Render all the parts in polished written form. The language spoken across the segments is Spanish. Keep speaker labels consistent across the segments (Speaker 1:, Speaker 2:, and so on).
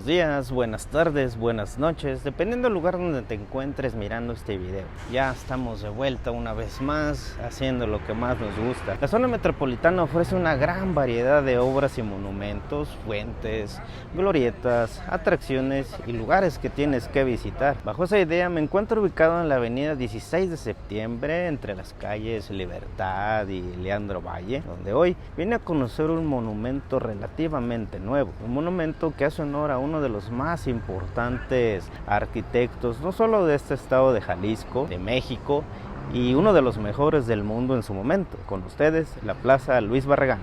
Speaker 1: días, buenas tardes, buenas noches, dependiendo del lugar donde te encuentres mirando este video. Ya estamos de vuelta una vez más, haciendo lo que más nos gusta. La zona metropolitana ofrece una gran variedad de obras y monumentos, fuentes, glorietas, atracciones y lugares que tienes que visitar. Bajo esa idea me encuentro ubicado en la avenida 16 de septiembre, entre las calles Libertad y Leandro Valle, donde hoy vine a conocer un monumento relativamente nuevo, un monumento que hace honor a uno de los más importantes arquitectos, no solo de este estado de Jalisco, de México, y uno de los mejores del mundo en su momento. Con ustedes, la Plaza Luis Barragán.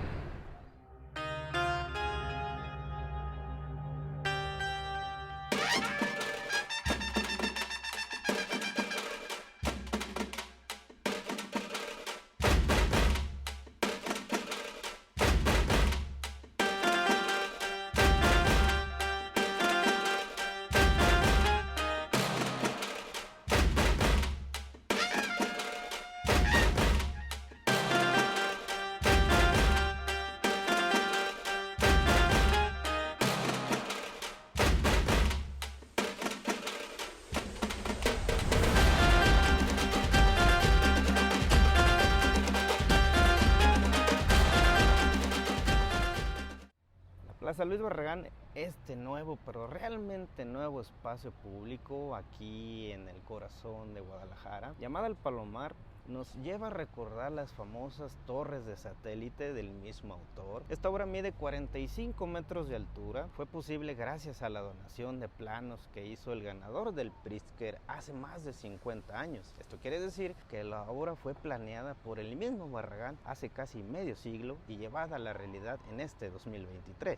Speaker 1: Plaza Luis Barragán, este nuevo, pero realmente nuevo espacio público aquí en el corazón de Guadalajara, llamada El Palomar, nos lleva a recordar las famosas torres de satélite del mismo autor. Esta obra mide 45 metros de altura. Fue posible gracias a la donación de planos que hizo el ganador del Pritzker hace más de 50 años. Esto quiere decir que la obra fue planeada por el mismo Barragán hace casi medio siglo y llevada a la realidad en este 2023.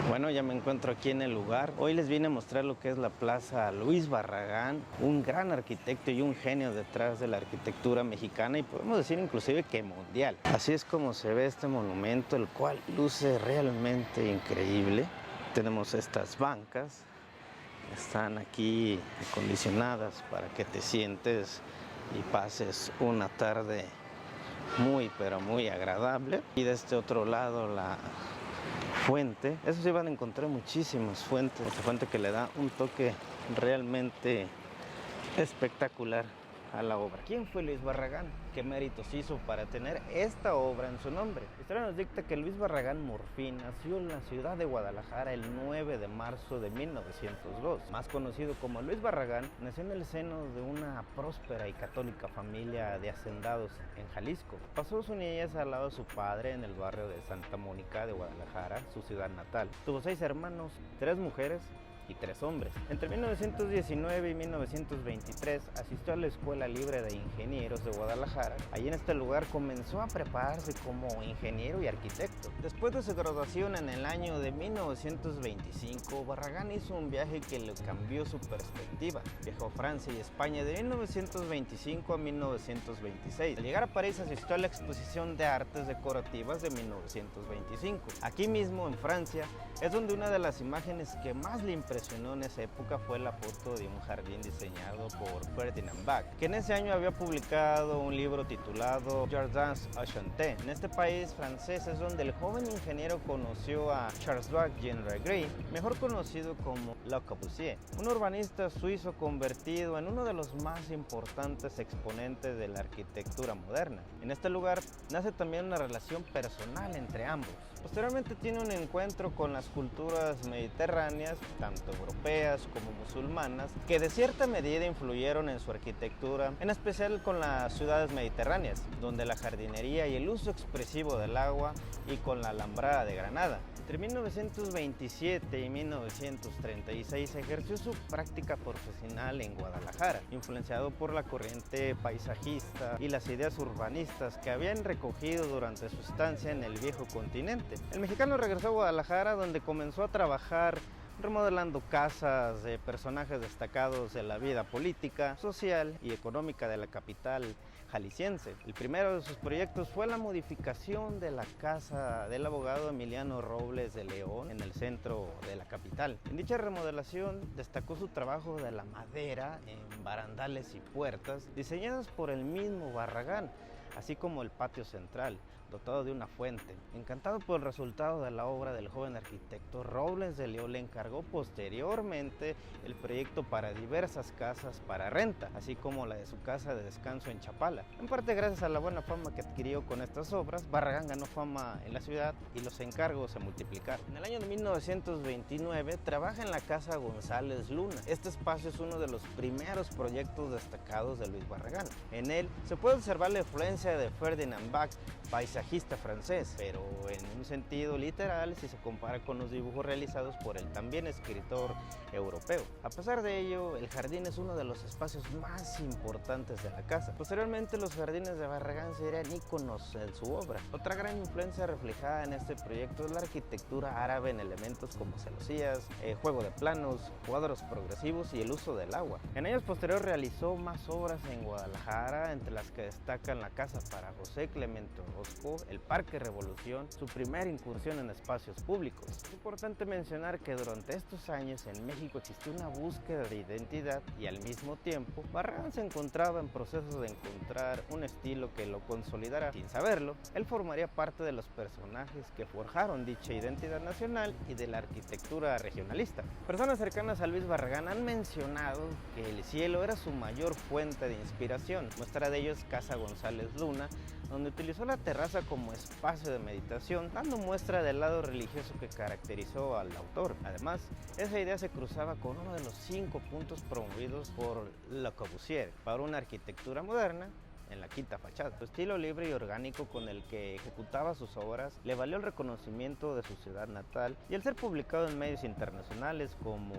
Speaker 1: Bueno, ya me encuentro aquí en el lugar. Hoy les vine a mostrar lo que es la Plaza Luis Barragán, un gran arquitecto y un genio detrás de la arquitectura mexicana y podemos decir inclusive que mundial. Así es como se ve este monumento, el cual luce realmente increíble. Tenemos estas bancas, están aquí acondicionadas para que te sientes y pases una tarde muy pero muy agradable. Y de este otro lado la fuente, eso sí van a encontrar muchísimas fuentes, esta fuente que le da un toque realmente espectacular a la obra. ¿Quién fue Luis Barragán? ¿Qué méritos hizo para tener esta obra en su nombre? La historia nos dicta que Luis Barragán Morfín nació en la ciudad de Guadalajara el 9 de marzo de 1902. Más conocido como Luis Barragán, nació en el seno de una próspera y católica familia de hacendados en Jalisco. Pasó su niñez al lado de su padre en el barrio de Santa Mónica de Guadalajara, su ciudad natal. Tuvo 6 hermanos, 3 mujeres y 3 hombres. Entre 1919 y 1923 asistió a la Escuela Libre de Ingenieros de Guadalajara. Allí en este lugar comenzó a prepararse como ingeniero y arquitecto. Después de su graduación en el año de 1925, Barragán hizo un viaje que le cambió su perspectiva. Viajó a Francia y España de 1925 a 1926. Al llegar a París asistió a la Exposición de Artes Decorativas de 1925. Aquí mismo, en Francia, es donde una de las imágenes que más le impresionó en esa época fue la foto de un jardín diseñado por Ferdinand Bach, que en ese año había publicado un libro titulado Jardins Enchantés. En este país francés es donde el joven ingeniero conoció a Charles-Louis Regret, mejor conocido como Le Corbusier, un urbanista suizo convertido en uno de los más importantes exponentes de la arquitectura moderna. En este lugar nace también una relación personal entre ambos. Posteriormente tiene un encuentro con las culturas mediterráneas, tanto europeas como musulmanas, que de cierta medida influyeron en su arquitectura, en especial con las ciudades mediterráneas, donde la jardinería y el uso expresivo del agua y con la Alhambra de Granada. Entre 1927 y 1936 ejerció su práctica profesional en Guadalajara, influenciado por la corriente paisajista y las ideas urbanistas que habían recogido durante su estancia en el viejo continente. El mexicano regresó a Guadalajara, donde comenzó a trabajar remodelando casas de personajes destacados de la vida política, social y económica de la capital jalisciense. El primero de sus proyectos fue la modificación de la casa del abogado Emiliano Robles de León en el centro de la capital. En dicha remodelación destacó su trabajo de la madera en barandales y puertas diseñadas por el mismo Barragán, así como el patio central, dotado de una fuente. Encantado por el resultado de la obra del joven arquitecto, Robles de León le encargó posteriormente el proyecto para diversas casas para renta, así como la de su casa de descanso en Chapala. En parte gracias a la buena fama que adquirió con estas obras, Barragán ganó fama en la ciudad y los encargos se multiplicaron. En el año de 1929 trabaja en la Casa González Luna. Este espacio es uno de los primeros proyectos destacados de Luis Barragán. En él se puede observar la influencia de Ferdinand Bach, paisajista francés, pero en un sentido literal si se compara con los dibujos realizados por el también escritor europeo. A pesar de ello, el jardín es uno de los espacios más importantes de la casa. Posteriormente, los jardines de Barragán serían íconos en su obra. Otra gran influencia reflejada en este proyecto es la arquitectura árabe en elementos como celosías, juego de planos, cuadros progresivos y el uso del agua. En años posteriores realizó más obras en Guadalajara, entre las que destacan la Casa para José Clemente Orozco, el Parque Revolución, su primera incursión en espacios públicos. Es importante mencionar que durante estos años en México existió una búsqueda de identidad y al mismo tiempo Barragán se encontraba en proceso de encontrar un estilo que lo consolidara. Sin saberlo, él formaría parte de los personajes que forjaron dicha identidad nacional y de la arquitectura regionalista. Personas cercanas a Luis Barragán han mencionado que el cielo era su mayor fuente de inspiración. Muestra de ello es Casa González Luna, donde utilizó la terraza como espacio de meditación, dando muestra del lado religioso que caracterizó al autor. Además, esa idea se cruzaba con uno de los 5 puntos promovidos por Le Corbusier para una arquitectura moderna en la quinta fachada. Su estilo libre y orgánico con el que ejecutaba sus obras le valió el reconocimiento de su ciudad natal y el ser publicado en medios internacionales como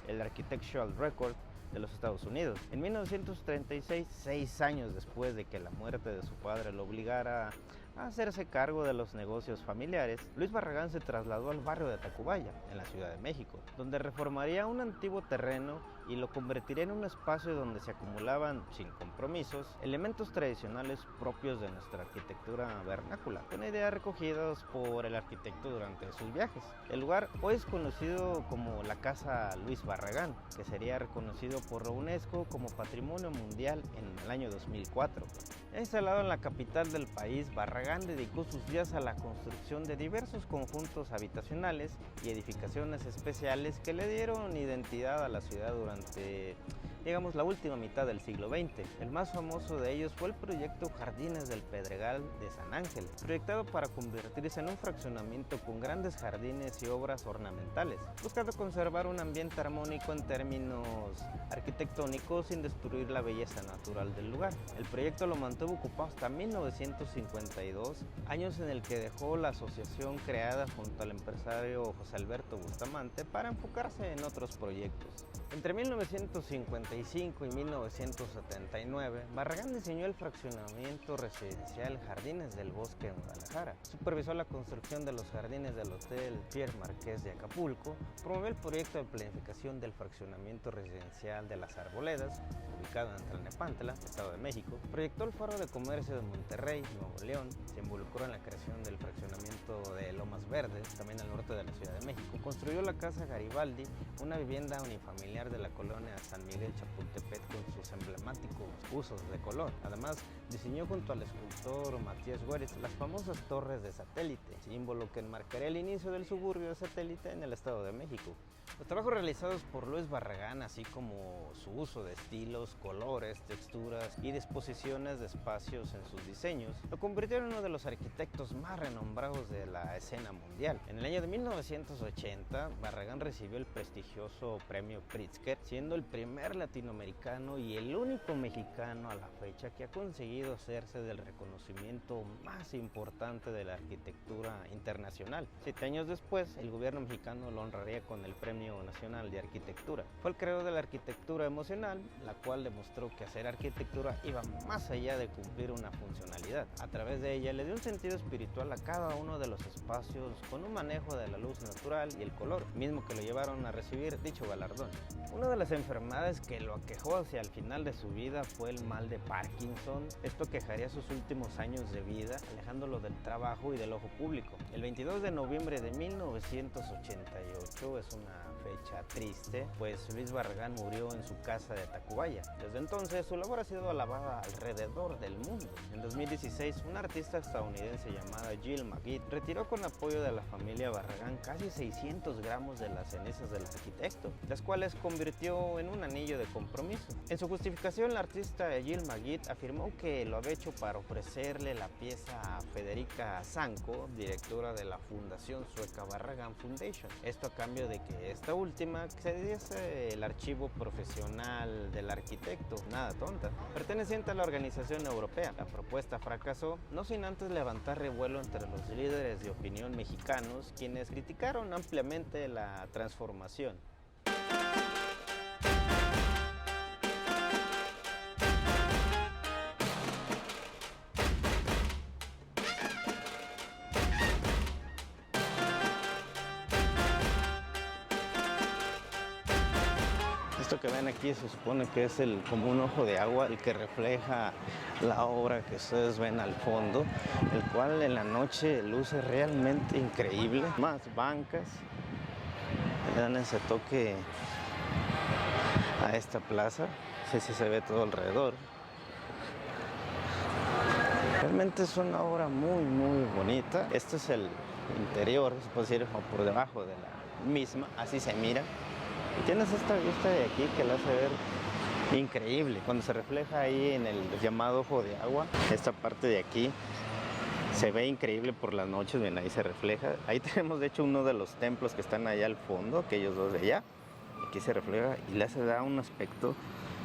Speaker 1: el Architectural Record de los Estados Unidos. En 1936, 6 años después de que la muerte de su padre lo obligara a hacerse cargo de los negocios familiares, Luis Barragán se trasladó al barrio de Tacubaya, en la Ciudad de México, donde reformaría un antiguo terreno y lo convertiría en un espacio donde se acumulaban, sin compromisos, elementos tradicionales propios de nuestra arquitectura vernácula, con ideas recogidas por el arquitecto durante sus viajes. El lugar hoy es conocido como la Casa Luis Barragán, que sería reconocido por la UNESCO como Patrimonio Mundial en el año 2004. Instalado en la capital del país, Barragán dedicó sus días a la construcción de diversos conjuntos habitacionales y edificaciones especiales que le dieron identidad a la ciudad durante, digamos, la última mitad del siglo XX. El más famoso de ellos fue el proyecto Jardines del Pedregal de San Ángel, proyectado para convertirse en un fraccionamiento con grandes jardines y obras ornamentales, buscando conservar un ambiente armónico en términos arquitectónicos sin destruir la belleza natural del lugar. El proyecto lo mantuvo ocupado hasta 1952, años en el que dejó la asociación creada junto al empresario José Alberto Bustamante para enfocarse en otros proyectos. Entre 1955 y 1979, Barragán diseñó el fraccionamiento residencial Jardines del Bosque en Guadalajara, supervisó la construcción de los jardines del Hotel Pierre Marqués de Acapulco, promovió el proyecto de planificación del fraccionamiento residencial de Las Arboledas, ubicado en Tlalnepantla, Estado de México, proyectó el Foro de Comercio de Monterrey, Nuevo León, se involucró en la creación del fraccionamiento de Lomas Verdes, también al norte de la Ciudad de México, construyó la Casa Garibaldi, una vivienda unifamiliar de la colonia San Miguel Chapultepec con sus emblemáticos usos de color. Además, diseñó junto al escultor Matías Güeres las famosas torres de satélite, símbolo que enmarcaría el inicio del suburbio de satélite en el Estado de México. Los trabajos realizados por Luis Barragán, así como su uso de estilos, colores, texturas y disposiciones de espacios en sus diseños, lo convirtieron en uno de los arquitectos más renombrados de la escena mundial. En el año de 1980, Barragán recibió el prestigioso premio Pritzker, siendo el primer latinoamericano y el único mexicano a la fecha que ha conseguido hacerse del reconocimiento más importante de la arquitectura internacional. 7 años después, el gobierno mexicano lo honraría con el Premio Nacional de Arquitectura. Fue el creador de la arquitectura emocional, la cual demostró que hacer arquitectura iba más allá de cumplir una funcionalidad. A través de ella le dio un sentido espiritual a cada uno de los espacios con un manejo de la luz natural y el color, mismo que lo llevaron a recibir dicho galardón. Una de las enfermedades que lo aquejó hacia el final de su vida fue el mal de Parkinson. Esto quejaría sus últimos años de vida, alejándolo del trabajo y del ojo público. El 22 de noviembre de 1988 es una fecha triste, pues Luis Barragán murió en su casa de Tacubaya. Desde entonces su labor ha sido alabada alrededor del mundo. En 2016, una artista estadounidense llamada Jill Magid retiró con apoyo de la familia Barragán casi 600 gramos de las cenizas del arquitecto, las cuales convirtió en un anillo de compromiso. En su justificación, la artista Jill Magid afirmó que lo había hecho para ofrecerle la pieza a Federica Zanco, directora de la fundación sueca Barragán Foundation. Esto a cambio de que esta última cediese el archivo profesional del arquitecto, nada tonta, perteneciente a la organización europea. La propuesta fracasó, no sin antes levantar revuelo entre los líderes de opinión mexicanos, quienes criticaron ampliamente la transformación. Esto que ven aquí se supone que es como un ojo de agua el que refleja la obra que ustedes ven al fondo, el cual en la noche luce realmente increíble. Más bancas, le dan ese toque a esta plaza, no sé si se ve todo alrededor. Realmente es una obra muy bonita. Este es el interior, se puede decir, como por debajo de la misma, así se mira. Y tienes esta vista de aquí que la hace ver increíble. Cuando se refleja ahí en el llamado ojo de agua, esta parte de aquí se ve increíble por las noches, ven, ahí se refleja. Ahí tenemos de hecho uno de los templos que están allá al fondo, aquellos dos de allá. Aquí se refleja y le hace da un aspecto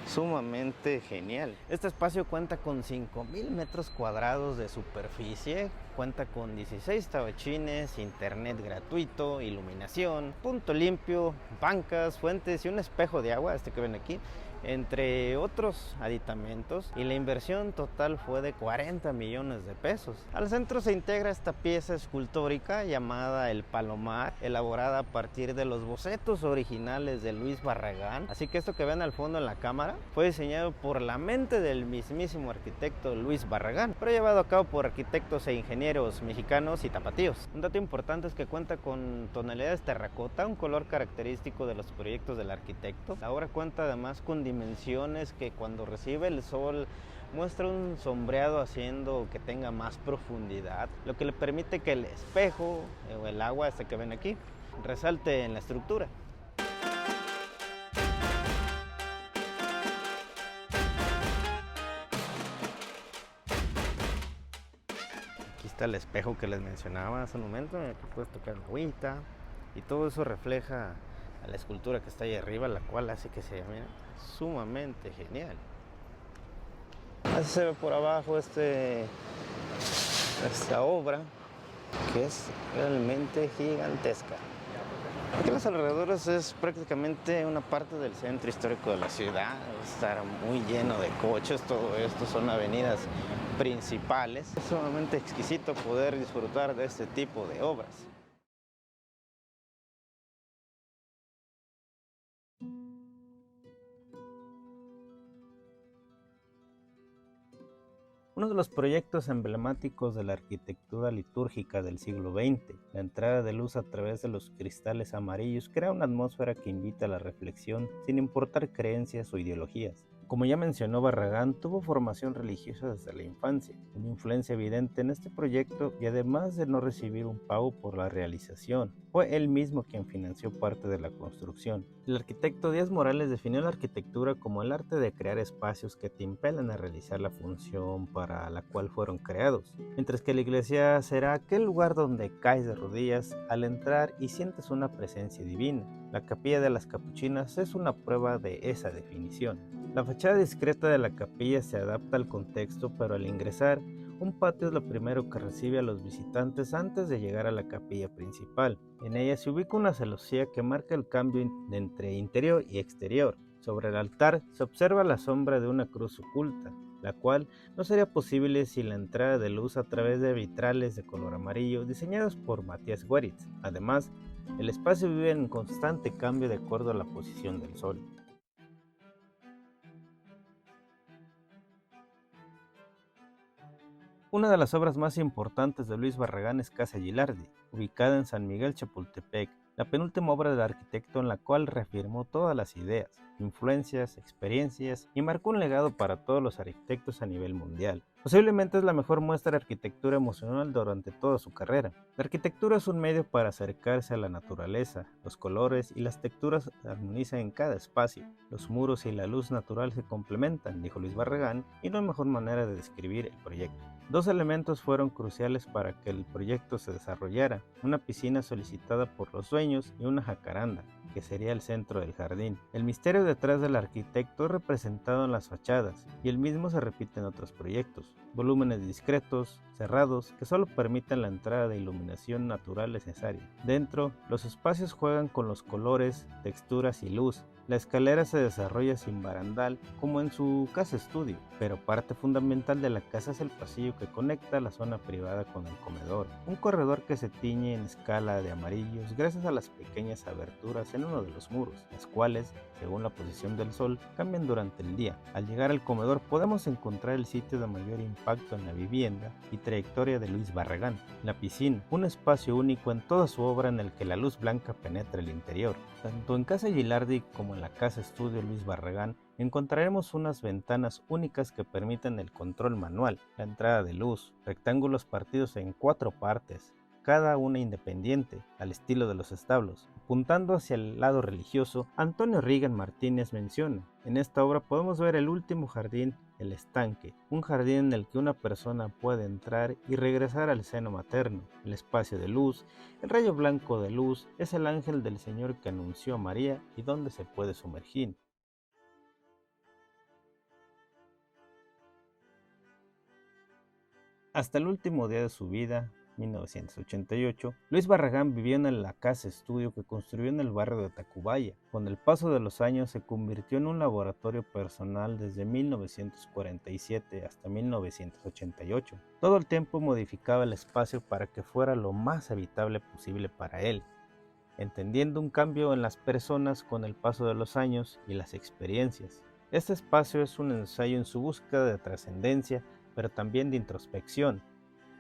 Speaker 1: sumamente genial. Este espacio cuenta con 5,000 metros cuadrados de superficie, cuenta con 16 tabachines, internet gratuito, iluminación, punto limpio, bancas, fuentes y un espejo de agua, este que ven aquí, entre otros aditamentos, y la inversión total fue de 40 millones de pesos. Al centro se integra esta pieza escultórica llamada El Palomar, elaborada a partir de los bocetos originales de Luis Barragán. Así que esto que ven al fondo en la cámara fue diseñado por la mente del mismísimo arquitecto Luis Barragán, pero llevado a cabo por arquitectos e ingenieros mexicanos y tapatíos. Un dato importante es que cuenta con tonalidades terracota, un color característico de los proyectos del arquitecto. La obra cuenta además con dimensiones que cuando recibe el sol muestra un sombreado haciendo que tenga más profundidad, lo que le permite que el espejo o el agua este que ven aquí resalte en la estructura. Aquí está el espejo que les mencionaba hace un momento, aquí puedes tocar la agüita y todo eso refleja a la escultura que está ahí arriba, la cual hace que se vea sumamente genial. Así se ve por abajo esta obra, que es realmente gigantesca. Aquí en los alrededores es prácticamente una parte del centro histórico de la ciudad, estar muy lleno de coches, todo esto son avenidas principales. Es sumamente exquisito poder disfrutar de este tipo de obras. Uno de los proyectos emblemáticos de la arquitectura litúrgica del siglo XX, la entrada de luz a través de los cristales amarillos, crea una atmósfera que invita a la reflexión sin importar creencias o ideologías. Como ya mencionó Barragán, tuvo formación religiosa desde la infancia, una influencia evidente en este proyecto, y además de no recibir un pago por la realización, fue él mismo quien financió parte de la construcción. El arquitecto Díaz Morales definió la arquitectura como el arte de crear espacios que te impelan a realizar la función para la cual fueron creados, mientras que la iglesia será aquel lugar donde caes de rodillas al entrar y sientes una presencia divina. La capilla de las Capuchinas es una prueba de esa definición. La fachada discreta de la capilla se adapta al contexto, pero al ingresar, un patio es lo primero que recibe a los visitantes antes de llegar a la capilla principal. En ella se ubica una celosía que marca el cambio entre interior y exterior. Sobre el altar se observa la sombra de una cruz oculta, la cual no sería posible sin la entrada de luz a través de vitrales de color amarillo diseñados por Matías Goeritz. Además, el espacio vive en constante cambio de acuerdo a la posición del sol. Una de las obras más importantes de Luis Barragán es Casa Gilardi, ubicada en San Miguel Chapultepec, la penúltima obra del arquitecto en la cual reafirmó todas las ideas, influencias, experiencias y marcó un legado para todos los arquitectos a nivel mundial. Posiblemente es la mejor muestra de arquitectura emocional durante toda su carrera. La arquitectura es un medio para acercarse a la naturaleza, los colores y las texturas se armonizan en cada espacio. Los muros y la luz natural se complementan, dijo Luis Barragán, y no hay mejor manera de describir el proyecto. Dos elementos fueron cruciales para que el proyecto se desarrollara: una piscina solicitada por los dueños y una jacaranda, que sería el centro del jardín. El misterio detrás del arquitecto es representado en las fachadas, y el mismo se repite en otros proyectos: volúmenes discretos, cerrados, que solo permiten la entrada de iluminación natural necesaria. Dentro, los espacios juegan con los colores, texturas y luz. La escalera se desarrolla sin barandal, como en su casa estudio, pero parte fundamental de la casa es el pasillo que conecta la zona privada con el comedor, un corredor que se tiñe en escala de amarillos gracias a las pequeñas aberturas en uno de los muros, las cuales, según la posición del sol, cambian durante el día. Al llegar al comedor podemos encontrar el sitio de mayor impacto en la vivienda y trayectoria de Luis Barragán: la piscina, un espacio único en toda su obra en el que la luz blanca penetra el interior. Tanto en Casa Gilardi como en la Casa Estudio Luis Barragán encontraremos unas ventanas únicas que permiten el control manual, la entrada de luz, rectángulos partidos en 4 partes, cada una independiente, al estilo de los establos. Apuntando hacia el lado religioso, Antonio Reagan Martínez menciona: en esta obra podemos ver el último jardín, el estanque, un jardín en el que una persona puede entrar y regresar al seno materno. El espacio de luz, el rayo blanco de luz, es el ángel del Señor que anunció a María y donde se puede sumergir. Hasta el último día de su vida, 1988, Luis Barragán vivió en la casa estudio que construyó en el barrio de Tacubaya. Con el paso de los años se convirtió en un laboratorio personal desde 1947 hasta 1988. Todo el tiempo modificaba el espacio para que fuera lo más habitable posible para él, entendiendo un cambio en las personas con el paso de los años y las experiencias. Este espacio es un ensayo en su búsqueda de trascendencia, pero también de introspección.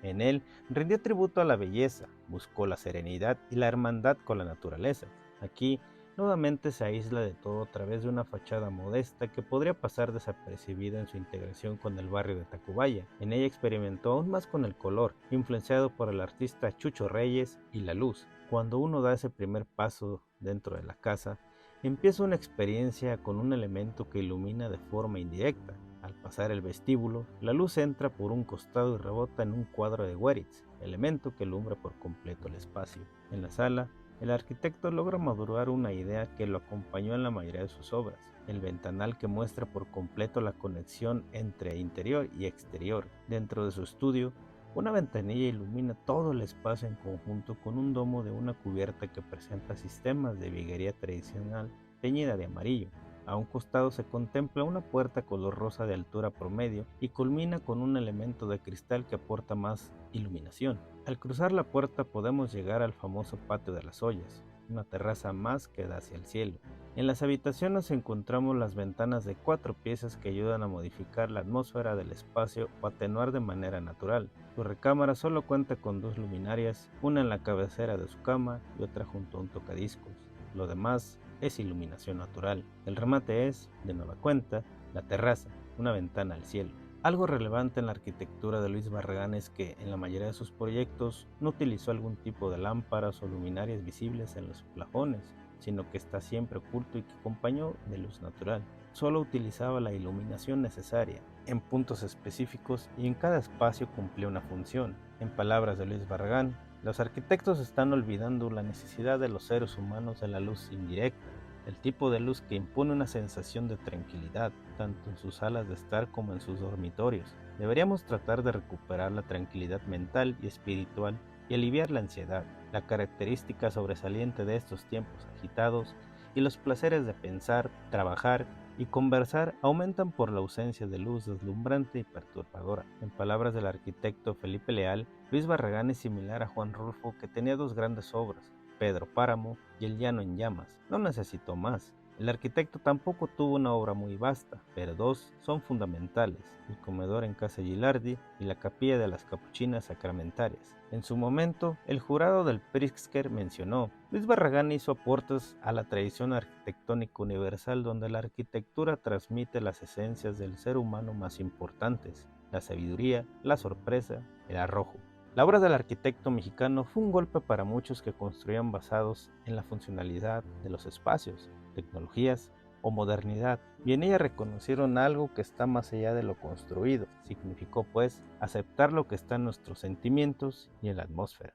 Speaker 1: En él rindió tributo a la belleza, buscó la serenidad y la hermandad con la naturaleza. Aquí, nuevamente se aísla de todo a través de una fachada modesta que podría pasar desapercibida en su integración con el barrio de Tacubaya. En ella experimentó aún más con el color, influenciado por el artista Chucho Reyes, y la luz. Cuando uno da ese primer paso dentro de la casa, empieza una experiencia con un elemento que ilumina de forma indirecta. Al pasar el vestíbulo, la luz entra por un costado y rebota en un cuadro de Weritz, elemento que alumbra por completo el espacio. En la sala, el arquitecto logra madurar una idea que lo acompañó en la mayoría de sus obras: el ventanal que muestra por completo la conexión entre interior y exterior. Dentro de su estudio, una ventanilla ilumina todo el espacio en conjunto con un domo de una cubierta que presenta sistemas de viguería tradicional teñida de amarillo. A un costado se contempla una puerta color rosa de altura promedio y culmina con un elemento de cristal que aporta más iluminación. Al cruzar la puerta podemos llegar al famoso patio de las ollas, una terraza más que da hacia el cielo. En las habitaciones encontramos las ventanas de 4 piezas que ayudan a modificar la atmósfera del espacio o atenuar de manera natural. Su recámara solo cuenta con 2 luminarias, una en la cabecera de su cama y otra junto a un tocadiscos. Lo demás es iluminación natural. El remate es, de nueva cuenta, la terraza, una ventana al cielo. Algo relevante en la arquitectura de Luis Barragán es que, en la mayoría de sus proyectos, no utilizó algún tipo de lámparas o luminarias visibles en los plafones, sino que está siempre oculto y que acompañó de luz natural. Solo utilizaba la iluminación necesaria, en puntos específicos, y en cada espacio cumplía una función. En palabras de Luis Barragán, los arquitectos están olvidando la necesidad de los seres humanos de la luz indirecta, el tipo de luz que impone una sensación de tranquilidad, tanto en sus salas de estar como en sus dormitorios. Deberíamos tratar de recuperar la tranquilidad mental y espiritual y aliviar la ansiedad, la característica sobresaliente de estos tiempos agitados, y los placeres de pensar, trabajar y conversar aumentan por la ausencia de luz deslumbrante y perturbadora. En palabras del arquitecto Felipe Leal, Luis Barragán es similar a Juan Rulfo, que tenía 2 grandes obras: Pedro Páramo y El llano en llamas. No necesitó más. El arquitecto tampoco tuvo una obra muy vasta, pero dos son fundamentales: el comedor en Casa Gilardi y la capilla de las Capuchinas Sacramentarias. En su momento, el jurado del Pritzker mencionó: Luis Barragán hizo aportes a la tradición arquitectónica universal donde la arquitectura transmite las esencias del ser humano más importantes: la sabiduría, la sorpresa, el arrojo. La obra del arquitecto mexicano fue un golpe para muchos que construían basados en la funcionalidad de los espacios, tecnologías o modernidad, y en ella reconocieron algo que está más allá de lo construido. Significó, pues, aceptar lo que está en nuestros sentimientos y en la atmósfera.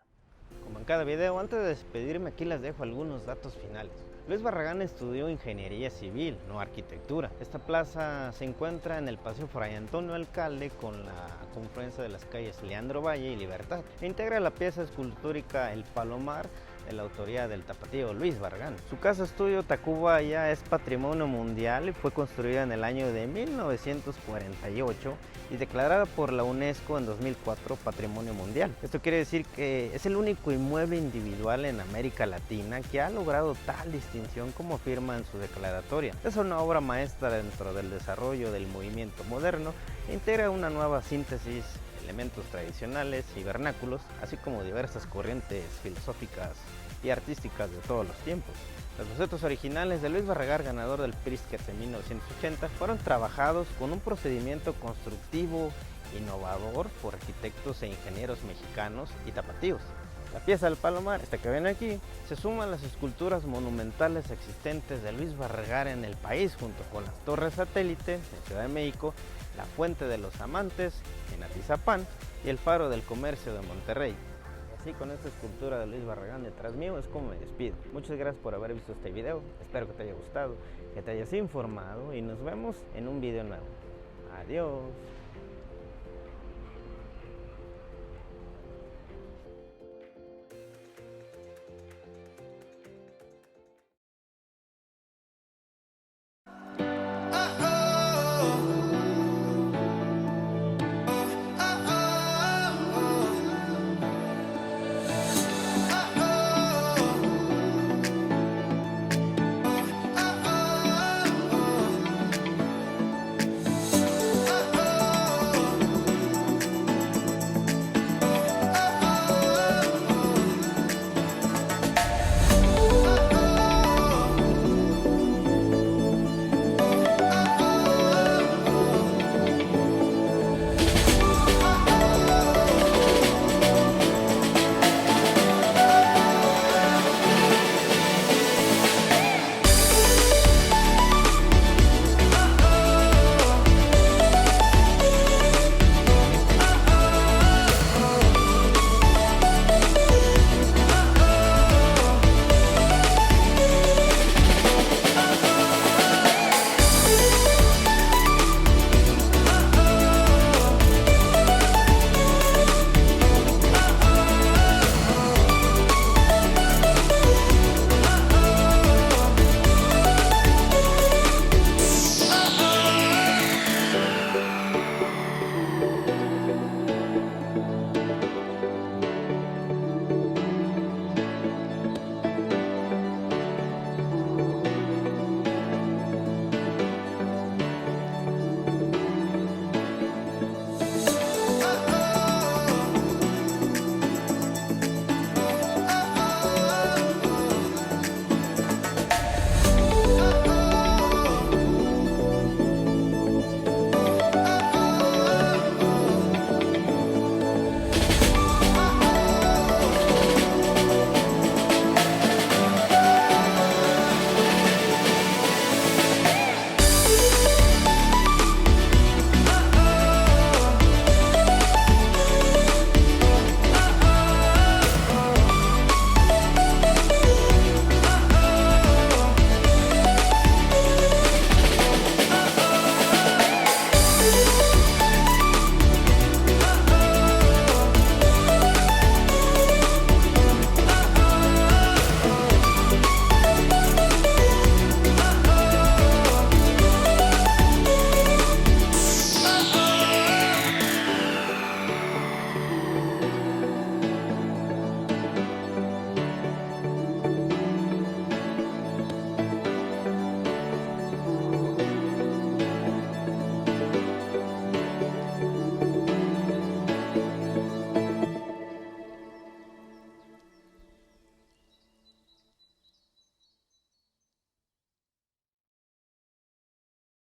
Speaker 1: Como en cada video, antes de despedirme aquí les dejo algunos datos finales. Luis Barragán estudió ingeniería civil, no arquitectura. Esta plaza se encuentra en el Paseo Fray Antonio Alcalde con la confluencia de las calles Leandro Valle y Libertad. Integra la pieza escultórica El Palomar, de la autoría del tapatío Luis Barragán. Su casa estudio Tacubaya es patrimonio mundial y fue construida en el año de 1948 y declarada por la UNESCO en 2004 Patrimonio Mundial. Esto quiere decir que es el único inmueble individual en América Latina que ha logrado tal distinción como afirma en su declaratoria. Es una obra maestra dentro del desarrollo del movimiento moderno e integra una nueva síntesis, elementos tradicionales y vernáculos, así como diversas corrientes filosóficas y artísticas de todos los tiempos. Los bocetos originales de Luis Barragán, ganador del Pritzker en 1980, fueron trabajados con un procedimiento constructivo innovador por arquitectos e ingenieros mexicanos y tapatíos. La pieza del Palomar, esta que ven aquí, se suma a las esculturas monumentales existentes de Luis Barragán en el país, junto con las torres satélite en Ciudad de México, la Fuente de los Amantes en Atizapán y el Faro del Comercio de Monterrey. Así, con esta escultura de Luis Barragán detrás mío es como me despido. Muchas gracias por haber visto este video, espero que te haya gustado, que te hayas informado y nos vemos en un video nuevo. Adiós.